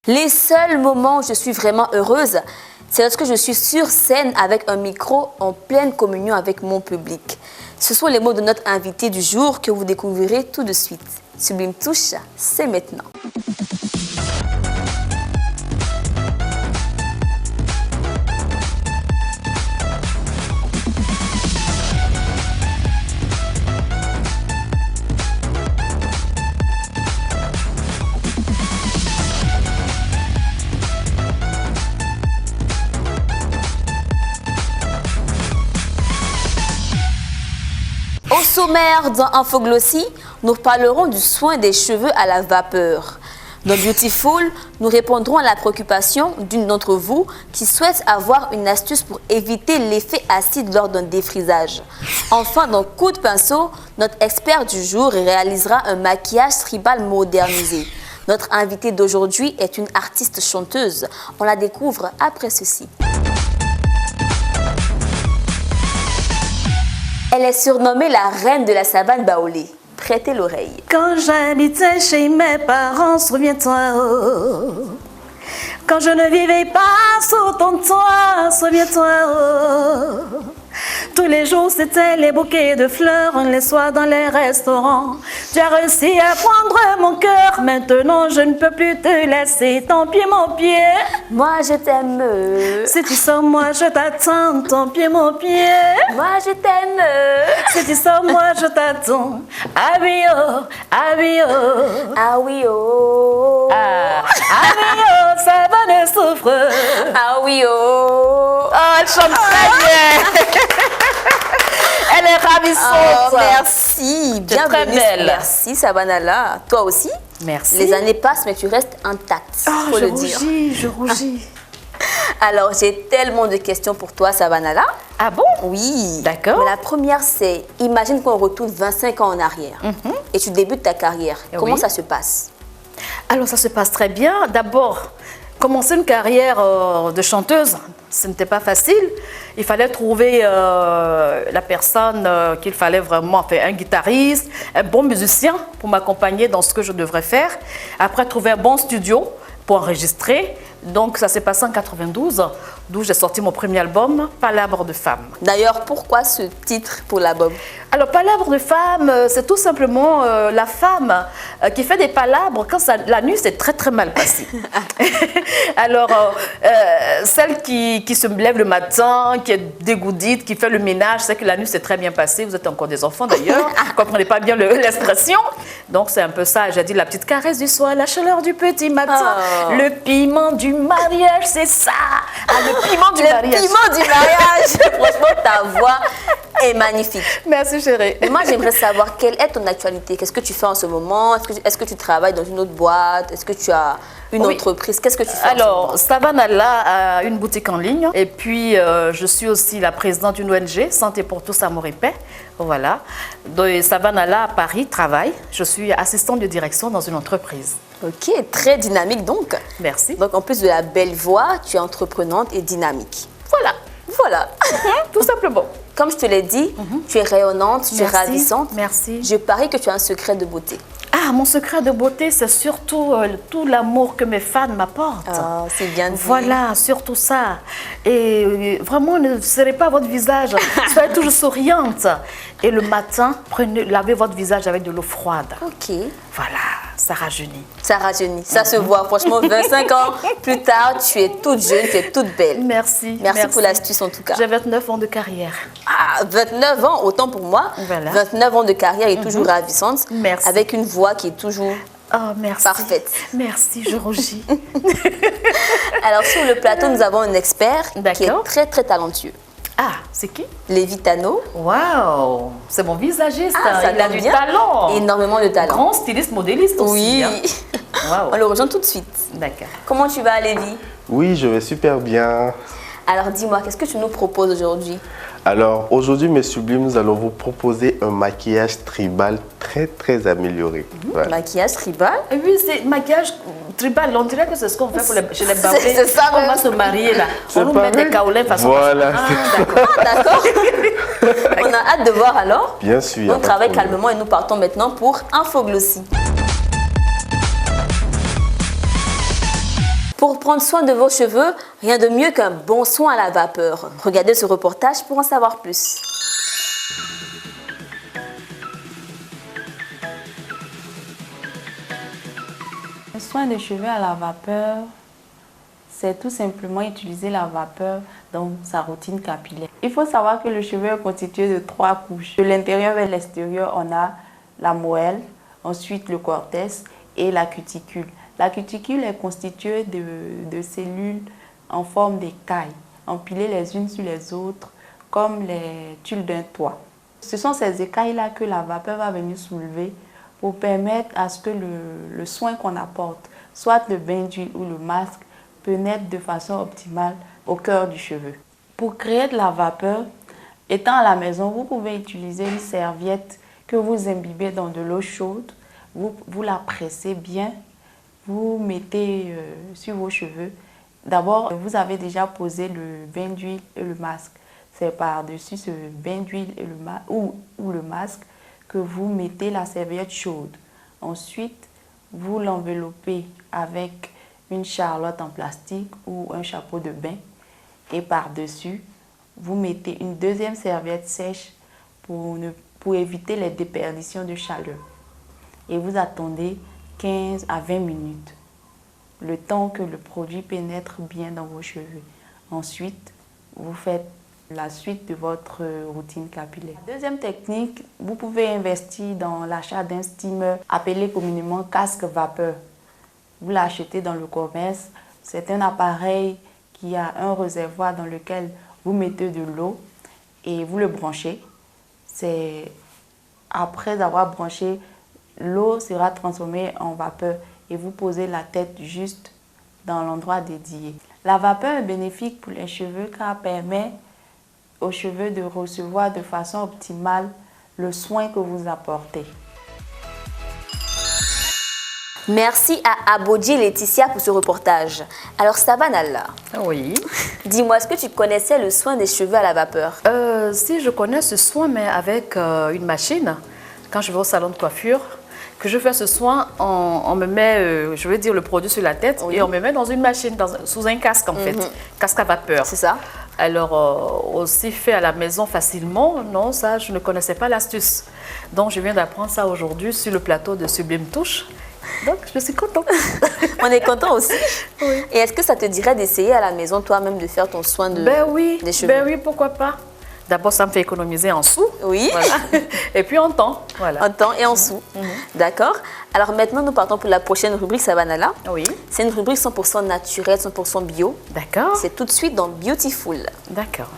Les seuls moments où je suis vraiment heureuse, c'est lorsque je suis sur scène avec un micro en pleine communion avec mon public. Ce sont les mots de notre invité du jour que vous découvrirez tout de suite. Sublime Touche, c'est maintenant. Au sommaire dans Infoglossie, nous parlerons du soin des cheveux à la vapeur. Dans Beautiful, nous répondrons à la préoccupation d'une d'entre vous qui souhaite avoir une astuce pour éviter l'effet acide lors d'un défrisage. Enfin, dans Coup de pinceau, notre expert du jour réalisera un maquillage tribal modernisé. Notre invitée d'aujourd'hui est une artiste chanteuse. On la découvre après ceci. Elle est surnommée la reine de la savane baoulée. Prêtez l'oreille. Quand j'habitais chez mes parents, souviens-toi, oh. Quand je ne vivais pas sous ton toit, souviens-toi, oh. Tous les jours, c'était les bouquets de fleurs, les soirs dans les restaurants. Tu as réussi à prendre mon cœur, maintenant je ne peux plus te laisser. Ton pied, mon pied. Moi, je t'aime. Si tu sors, moi, je t'attends. Ton pied, mon pied. Moi, je t'aime. Si tu sors, moi, je t'attends. Ah oui, oh, ah oui, oh. Ah oui, oh. Ah oui, oh, ça va ne souffre. Ah oui, oh. Oh, elle chante très bien. Elle est ravissante. Oh, merci. Bienvenue. Très belle. Merci, Savanala. Toi aussi. Merci. Les années passent, mais tu restes intacte. Faut le dire. Je rougis. Alors, j'ai tellement de questions pour toi, Savanala. Ah bon? Oui. D'accord. Mais la première, c'est, imagine qu'on retourne 25 ans en arrière et tu débutes ta carrière. Comment Oui. ça se passe? Alors, ça se passe très bien. D'abord, commencer une carrière de chanteuse, ce n'était pas facile. Il fallait trouver la personne qu'il fallait vraiment, enfin, un guitariste, un bon musicien pour m'accompagner dans ce que je devrais faire. Après, trouver un bon studio pour enregistrer. Donc, ça s'est passé en 92, d'où j'ai sorti mon premier album, Palabres de femme. D'ailleurs, pourquoi ce titre pour l'album? Alors, palabres de femme, c'est tout simplement la femme qui fait des palabres quand la nuit s'est très très mal passée. Alors, celle qui se lève le matin, qui est dégourdie, qui fait le ménage, c'est que la nuit s'est très bien passée. Vous êtes encore des enfants d'ailleurs, vous ne comprenez pas bien l'expression. Donc, c'est un peu ça. J'ai dit la petite caresse du soir, la chaleur du petit matin, le piment du mariage, c'est ça. Ah, le piment du mariage. Le piment du mariage. Franchement, ta voix est magnifique. Merci chérie. Moi, j'aimerais savoir quelle est ton actualité. Qu'est-ce que tu fais en ce moment? Est-ce que tu travailles dans une autre boîte? Est-ce que tu as une entreprise? Qu'est-ce que tu fais? Alors, Savanala a une boutique en ligne. Et puis, je suis aussi la présidente d'une ONG, Santé pour tous, Amour et Paix. Voilà. De Savanala à Paris, travaille. Je suis assistante de direction dans une entreprise. Ok, très dynamique donc. Merci. Donc, en plus de la belle voix, tu es entreprenante et dynamique. Voilà. Voilà. Tout simplement. Comme je te l'ai dit, tu es rayonnante, tu es ravissante. Merci. Je parie que tu as un secret de beauté. Ah, mon secret de beauté, c'est surtout tout l'amour que mes fans m'apportent. Ah, c'est bien dit. Voilà, surtout ça. Et vraiment, ne serrez pas votre visage. Soyez toujours souriante. Et le matin, lavez votre visage avec de l'eau froide. Ok. Voilà, ça rajeunit. Ça rajeunit, ça se voit. Franchement, 25 ans plus tard, tu es toute jeune, tu es toute belle. Merci. Merci pour l'astuce en tout cas. J'ai 29 ans de carrière. Ah, 29 ans, autant pour moi. Voilà. 29 ans de carrière est toujours ravissante. Merci. Avec une voix qui est toujours Oh, merci. parfaite. Merci, je rougis. Alors, sur le plateau, nous avons un expert qui est D'accord. très, très talentueux. Ah, c'est qui? Lévi Tano. Waouh, c'est mon visagiste. Ah, ça il a tombe du bien. talent. Énormément de talent. Grand styliste, modéliste aussi. Oui. Hein. Waouh. On le rejoint tout de suite. D'accord. Comment tu vas, Lévi? Oui, je vais super bien. Alors, dis-moi, qu'est-ce que tu nous proposes aujourd'hui? Alors, aujourd'hui, mes sublimes, nous allons vous proposer un maquillage tribal très, très amélioré. Voilà. Maquillage tribal. Et oui, c'est maquillage tribal. On dirait que c'est ce qu'on fait chez les baoulés. C'est ça, on même. va se marier là. C'est On nous met pareil. des kaolins façon. Voilà, Ah, d'accord. Ah, d'accord. On a hâte de voir alors. Bien sûr. On travaille calmement et nous partons maintenant pour Infoglossie. Pour prendre soin de vos cheveux, rien de mieux qu'un bon soin à la vapeur. Regardez ce reportage pour en savoir plus. Le soin des cheveux à la vapeur, c'est tout simplement utiliser la vapeur dans sa routine capillaire. Il faut savoir que le cheveu est constitué de 3 couches. De l'intérieur vers l'extérieur, on a la moelle, ensuite le cortex et la cuticule. La cuticule est constituée de cellules en forme d'écailles, empilées les unes sur les autres, comme les tuiles d'un toit. Ce sont ces écailles-là que la vapeur va venir soulever pour permettre à ce que le soin qu'on apporte, soit le bain d'huile ou le masque, pénètre de façon optimale au cœur du cheveu. Pour créer de la vapeur, étant à la maison, vous pouvez utiliser une serviette que vous imbibez dans de l'eau chaude, vous la pressez bien, vous mettez sur vos cheveux. D'abord, vous avez déjà posé le bain d'huile et le masque. C'est par-dessus ce bain d'huile ou le masque que vous mettez la serviette chaude. Ensuite, vous l'enveloppez avec une charlotte en plastique ou un chapeau de bain. Et par-dessus, vous mettez une deuxième serviette sèche pour éviter les déperditions de chaleur. Et vous attendez 15 à 20 minutes, le temps que le produit pénètre bien dans vos cheveux. Ensuite, vous faites la suite de votre routine capillaire. Deuxième technique, vous pouvez investir dans l'achat d'un steamer appelé communément casque vapeur. Vous l'achetez dans le commerce. C'est un appareil qui a un réservoir dans lequel vous mettez de l'eau et vous le branchez. Après avoir branché, l'eau sera transformée en vapeur et vous posez la tête juste dans l'endroit dédié. La vapeur est bénéfique pour les cheveux car elle permet aux cheveux de recevoir de façon optimale le soin que vous apportez. Merci à Abodji et Laetitia pour ce reportage. Alors Savanalla, Oui. dis-moi, est-ce que tu connaissais le soin des cheveux à la vapeur? Si je connais ce soin, mais avec une machine, quand je vais au salon de coiffure, que je fais ce soin, on me met, je veux dire, le produit sur la tête et on me met dans une machine, sous un casque en fait, casque à vapeur. C'est ça? Alors, aussi fait à la maison facilement, non, ça, je ne connaissais pas l'astuce. Donc, je viens d'apprendre ça aujourd'hui sur le plateau de Sublime Touche. Donc, je suis contente. On est content aussi. Oui. Et est-ce que ça te dirait d'essayer à la maison toi-même de faire ton soin des cheveux? Ben oui, pourquoi pas. D'abord, ça me fait économiser en sous. Oui. Voilà. Et puis en temps. Voilà. En temps et en sous. D'accord. Alors maintenant, nous partons pour la prochaine rubrique Savanalla. Oui. C'est une rubrique 100% naturelle, 100% bio. D'accord. C'est tout de suite dans Beautiful. D'accord.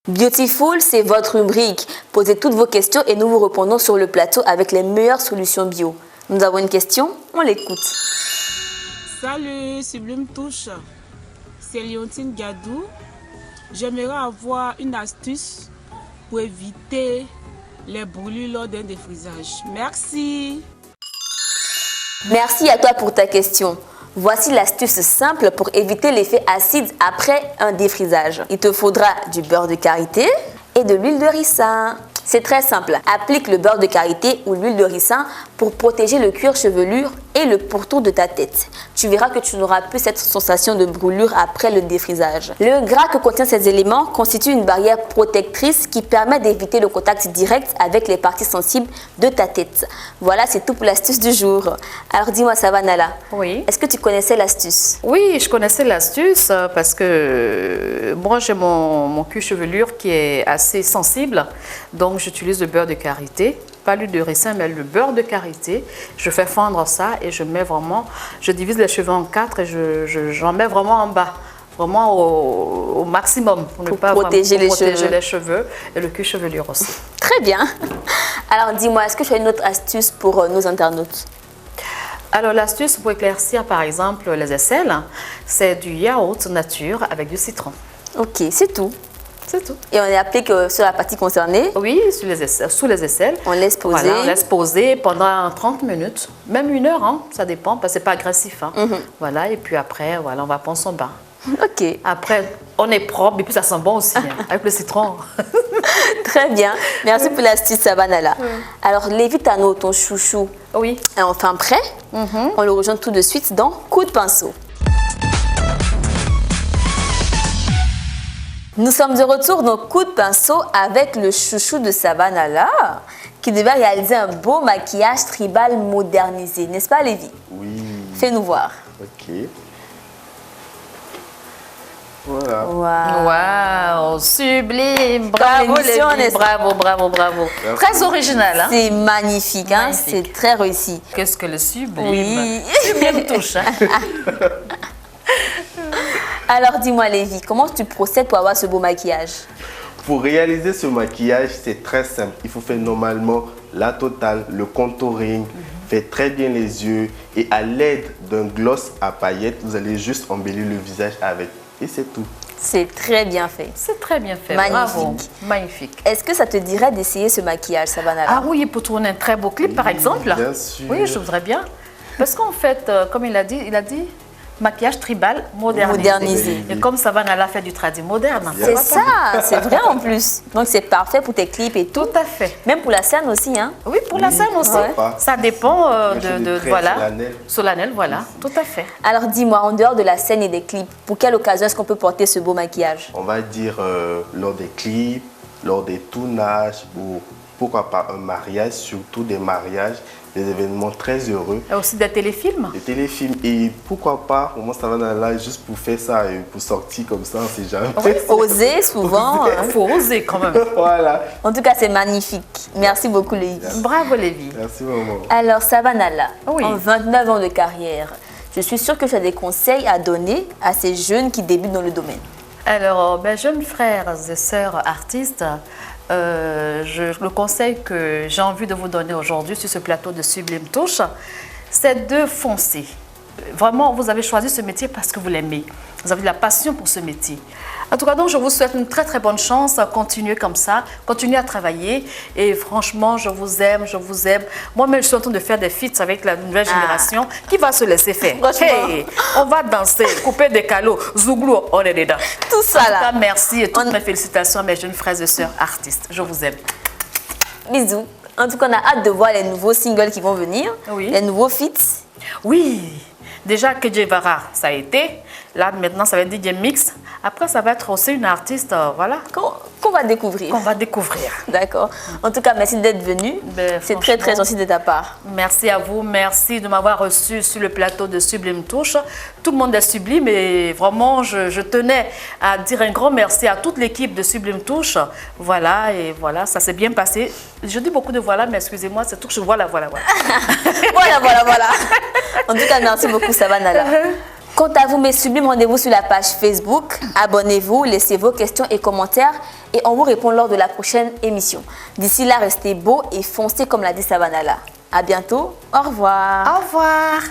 Beautiful, c'est votre rubrique. Posez toutes vos questions et nous vous répondons sur le plateau avec les meilleures solutions bio. Nous avons une question, on l'écoute. Salut, Sublime Touche. C'est Léontine Gadou. J'aimerais avoir une astuce pour éviter les brûlures lors d'un défrisage. Merci. Merci à toi pour ta question. Voici l'astuce simple pour éviter l'effet acide après un défrisage. Il te faudra du beurre de karité et de l'huile de ricin. C'est très simple. Applique le beurre de karité ou l'huile de ricin pour protéger le cuir chevelu et le pourtour de ta tête. Tu verras que tu n'auras plus cette sensation de brûlure après le défrisage. Le gras que contient ces éléments constitue une barrière protectrice qui permet d'éviter le contact direct avec les parties sensibles de ta tête. Voilà, c'est tout pour l'astuce du jour. Alors dis-moi Savanalla, Oui. est-ce que tu connaissais l'astuce? Oui, je connaissais l'astuce parce que moi, j'ai mon cuir chevelure qui est assez sensible. Donc, j'utilise le beurre de karité. Pas l'huile de ricin, mais le beurre de karité. Je fais fondre ça et je mets vraiment, je divise les cheveux en 4 et j'en mets vraiment en bas, vraiment au maximum pour ne pas protéger les cheveux et le cuir chevelure aussi. Très bien. Alors dis-moi, est-ce que tu as une autre astuce pour nos internautes? Alors l'astuce pour éclaircir par exemple les aisselles, c'est du yaourt nature avec du citron. Ok, c'est tout. C'est tout. Et on applique sur la partie concernée. Oui, sous les aisselles. On laisse poser. Voilà, on laisse poser pendant 30 minutes, même 1 heure, hein, ça dépend, parce que c'est pas agressif. Hein. Voilà, et puis après, voilà, on va prendre son bain. Ok. Après, on est propre, et puis ça sent bon aussi, hein, avec le citron. Très bien. Merci pour l'astuce, Savanala. Alors, Lévi Tano, ton chouchou, Oui. est enfin prêt. On le rejoint tout de suite dans Coup de pinceau. Nous sommes de retour dans Coup de pinceau avec le chouchou de Savanala qui devait réaliser un beau maquillage tribal modernisé. N'est-ce pas, Lévi? Oui. Fais-nous voir. Ok. Voilà. Waouh, sublime. Bravo, l'émission, Lévi. n'est-ce Bravo, bravo, bravo. Merci. Très original, hein? C'est magnifique, hein? Magnifique. C'est très réussi. Qu'est-ce que le sublime? Oui. Sublime touche, hein? Alors, dis-moi, Lévi, comment tu procèdes pour avoir ce beau maquillage? Pour réaliser ce maquillage, c'est très simple. Il faut faire normalement la totale, le contouring, faire très bien les yeux et à l'aide d'un gloss à paillettes, vous allez juste embellir le visage avec. Et c'est tout. C'est très bien fait. C'est très bien fait. Magnifique. Bravo. Magnifique. Est-ce que ça te dirait d'essayer ce maquillage, Savanala? Ah oui, pour tourner un très beau clip, par exemple. Bien sûr. Oui, je voudrais bien. Parce qu'en fait, comme il a dit maquillage tribal modernisé. Modernisé. Et comme Savanala fait du tradi moderne. Bien. C'est ça, c'est vrai en plus. Donc c'est parfait pour tes clips et tout. Tout à fait. Même pour la scène aussi, hein? Oui, pour la Oui, scène aussi. ouais. Ça dépend Moi, je de suis très voilà. solennel. Solennel, voilà. Tout à fait. Alors dis-moi, en dehors de la scène et des clips, pour quelle occasion est-ce qu'on peut porter ce beau maquillage? On va dire lors des clips, lors des tournages ou pourquoi pas un mariage, surtout des mariages, des événements très heureux. Et aussi des téléfilms. Des téléfilms et pourquoi pas, au moins ça va dans là juste pour faire ça et pour sortir comme ça, on sait jamais. Oser souvent. Il faut oser quand même. Voilà. En tout cas, c'est magnifique. Merci beaucoup, Lévi. Bravo, Lévi. Merci maman. Alors, Savanala, Oui. en 29 ans de carrière, je suis sûre que tu as des conseils à donner à ces jeunes qui débutent dans le domaine. Alors, mes jeunes frères et sœurs artistes, le conseil que j'ai envie de vous donner aujourd'hui sur ce plateau de Sublime Touche, c'est de foncer. Vraiment, vous avez choisi ce métier parce que vous l'aimez. Vous avez de la passion pour ce métier. En tout cas, donc, je vous souhaite une très très bonne chance. Continuez comme ça, continuez à travailler. Et franchement, je vous aime, je vous aime. Moi-même, je suis en train de faire des feats avec la nouvelle génération qui va se laisser faire. Franchement. Hey, on va danser, couper des calots, zouglou, on est dedans. Tout ça En tout là. cas, merci et toutes mes félicitations à mes jeunes frères et sœurs artistes. Je vous aime. Bisous. En tout cas, on a hâte de voir les nouveaux singles qui vont venir, Oui. les nouveaux feats. Oui, déjà que Vara, ça a été. Là, maintenant, ça va être DJ Mix. Après, ça va être aussi une artiste, voilà, Qu'on va découvrir. qu'on va découvrir. D'accord. En tout cas, merci d'être venu. Ben, C'est très, très franchement, gentil de ta part. Merci à vous, merci de m'avoir reçu sur le plateau de Sublime Touche. Tout le monde est sublime et vraiment, je tenais à dire un grand merci à toute l'équipe de Sublime Touche. Voilà, et voilà, ça s'est bien passé. Je dis beaucoup de voilà, mais excusez-moi, c'est tout que je voilà. Voilà. En tout cas, merci beaucoup, Savanala. Quant à vous, mes sublimes, rendez-vous sur la page Facebook. Abonnez-vous, laissez vos questions et commentaires et on vous répond lors de la prochaine émission. D'ici là, restez beaux et foncez comme l'a dit Savanala. À bientôt. Au revoir. Au revoir.